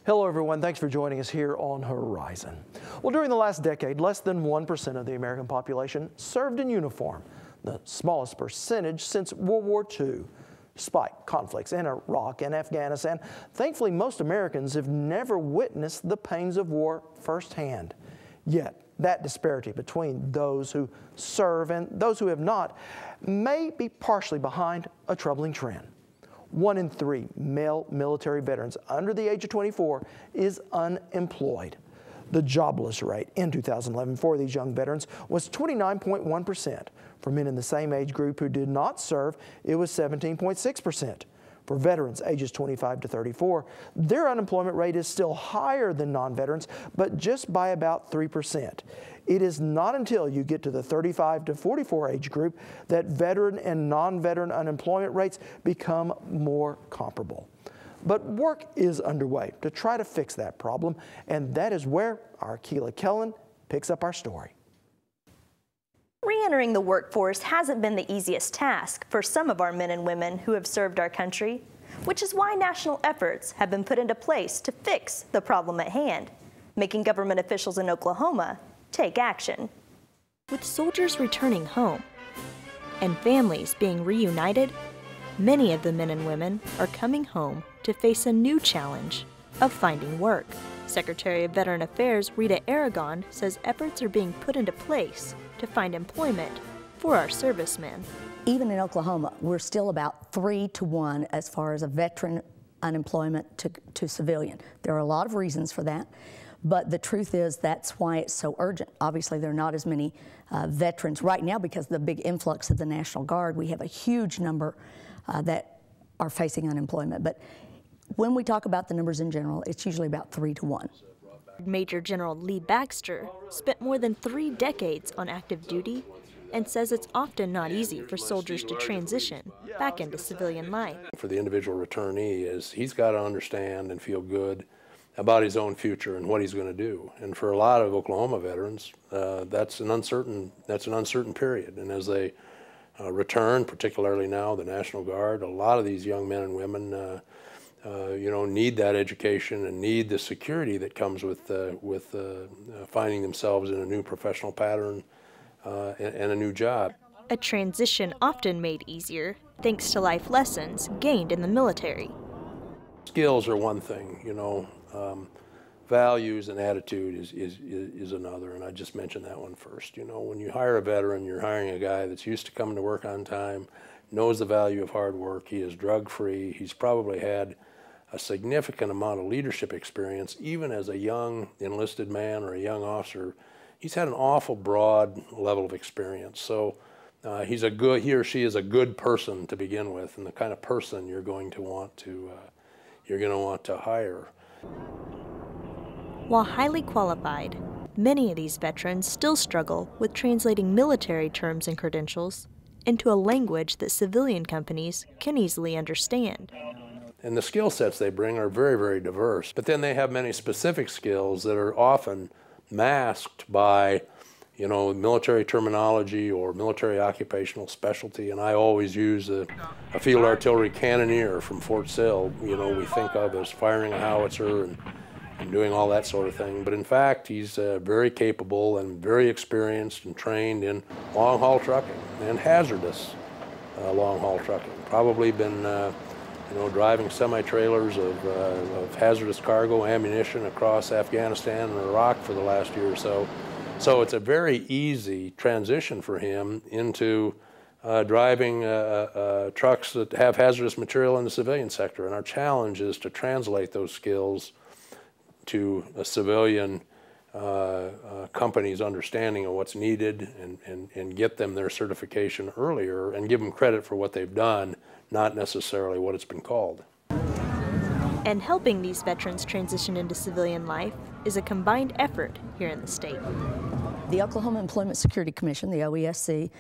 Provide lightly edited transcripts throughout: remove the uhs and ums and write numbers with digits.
Hello everyone, thanks for joining us here on Horizon. Well, during the last decade, less than 1% of the American population served in uniform, the smallest percentage since World War II. Despite conflicts in Iraq and Afghanistan, thankfully most Americans have never witnessed the pains of war firsthand. Yet, that disparity between those who serve and those who have not may be partially behind a troubling trend. 1 in 3 male military veterans under the age of 24 is unemployed. The jobless rate in 2011 for these young veterans was 29.1%. For men in the same age group who did not serve, it was 17.6%. For veterans ages 25 to 34, their unemployment rate is still higher than non-veterans, but just by about 3%. It is not until you get to the 35 to 44 age group that veteran and non-veteran unemployment rates become more comparable. But work is underway to try to fix that problem, and that is where our Keela Kellen picks up our story. Re-entering the workforce hasn't been the easiest task for some of our men and women who have served our country, which is why national efforts have been put into place to fix the problem at hand, making government officials in Oklahoma take action. With soldiers returning home and families being reunited, many of the men and women are coming home to face a new challenge of finding work. Secretary of Veteran Affairs Rita Aragon says efforts are being put into place to find employment for our servicemen. Even in Oklahoma, we're still about 3 to 1 as far as a veteran unemployment to civilian. There are a lot of reasons for that, but the truth is that's why it's so urgent. Obviously, there are not as many veterans right now because of the big influx of the National Guard. We have a huge number that are facing unemployment. But when we talk about the numbers in general, it's usually about 3 to 1. Major General Lee Baxter spent more than 3 decades on active duty and says it's often not easy for soldiers to transition back into civilian life. For the individual returnee, is he's got to understand and feel good about his own future and what he's going to do. And for a lot of Oklahoma veterans, that's an uncertain period. And as they return, particularly now the National Guard, a lot of these young men and women need that education and need the security that comes with finding themselves in a new professional pattern and a new job. A transition often made easier thanks to life lessons gained in the military. Skills are one thing, values and attitude is another, and I just mentioned that one first. When you hire a veteran, you're hiring a guy that's used to coming to work on time, knows the value of hard work, he is drug-free, he's probably had a significant amount of leadership experience, even as a young enlisted man or a young officer. He's had an awful broad level of experience. So he or she is a good person to begin with, and the kind of person you're going to want to hire. While highly qualified, many of these veterans still struggle with translating military terms and credentials into a language that civilian companies can easily understand. And the skill sets they bring are very, very diverse. But then they have many specific skills that are often masked by, military terminology or military occupational specialty. And I always use a field artillery cannoneer from Fort Sill, we think of as firing a howitzer and doing all that sort of thing. But in fact, he's very capable and very experienced and trained in long-haul trucking and hazardous long-haul trucking. Probably been driving semi-trailers of hazardous cargo, ammunition across Afghanistan and Iraq for the last year or so. So it's a very easy transition for him into driving trucks that have hazardous material in the civilian sector. And our challenge is to translate those skills to a civilian company's understanding of what's needed and get them their certification earlier and give them credit for what they've done, not necessarily what it's been called. And helping these veterans transition into civilian life is a combined effort here in the state. The Oklahoma Employment Security Commission, the OESC,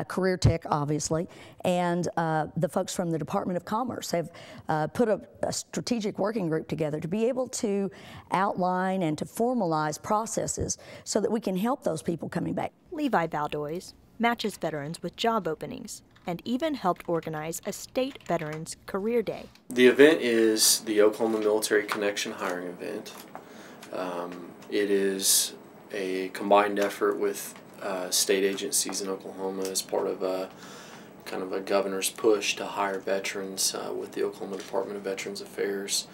Career Tech, obviously, and the folks from the Department of Commerce have put a strategic working group together to be able to outline and to formalize processes so that we can help those people coming back. Levi Valdois, matches veterans with job openings, and even helped organize a state Veterans Career Day. The event is the Oklahoma Military Connection Hiring Event. It is a combined effort with state agencies in Oklahoma as part of a kind of a governor's push to hire veterans with the Oklahoma Department of Veterans Affairs.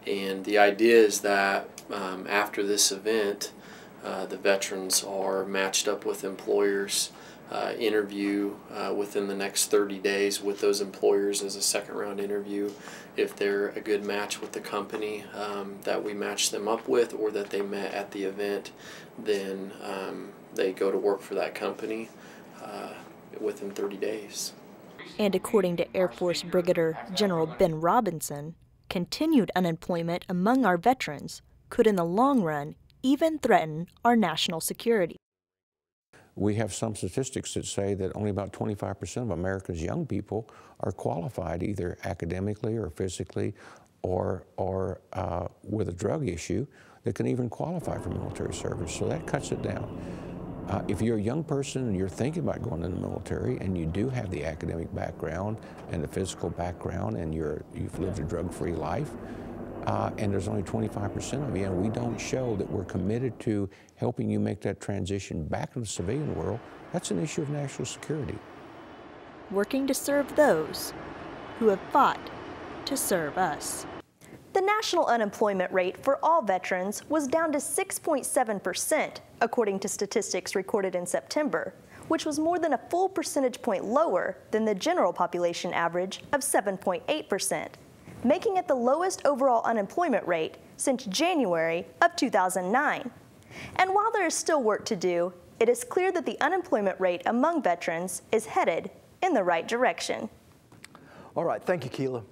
And the idea is that after this event, the veterans are matched up with employers, interview within the next 30 days with those employers as a second round interview. If they're a good match with the company that we match them up with or that they met at the event, then they go to work for that company within 30 days. And according to Air Force Brigadier General Ben Robinson, continued unemployment among our veterans could in the long run even threaten our national security. We have some statistics that say that only about 25% of America's young people are qualified either academically or physically or with a drug issue that can even qualify for military service. So that cuts it down. If you're a young person and you're thinking about going in the military and you do have the academic background and the physical background and you've lived a drug-free life, and there's only 25% of you, and we don't show that we're committed to helping you make that transition back into the civilian world, that's an issue of national security. Working to serve those who have fought to serve us. The national unemployment rate for all veterans was down to 6.7%, according to statistics recorded in September, which was more than a full percentage point lower than the general population average of 7.8%. Making it the lowest overall unemployment rate since January of 2009. And while there is still work to do, it is clear that the unemployment rate among veterans is headed in the right direction. All right, thank you, Keela.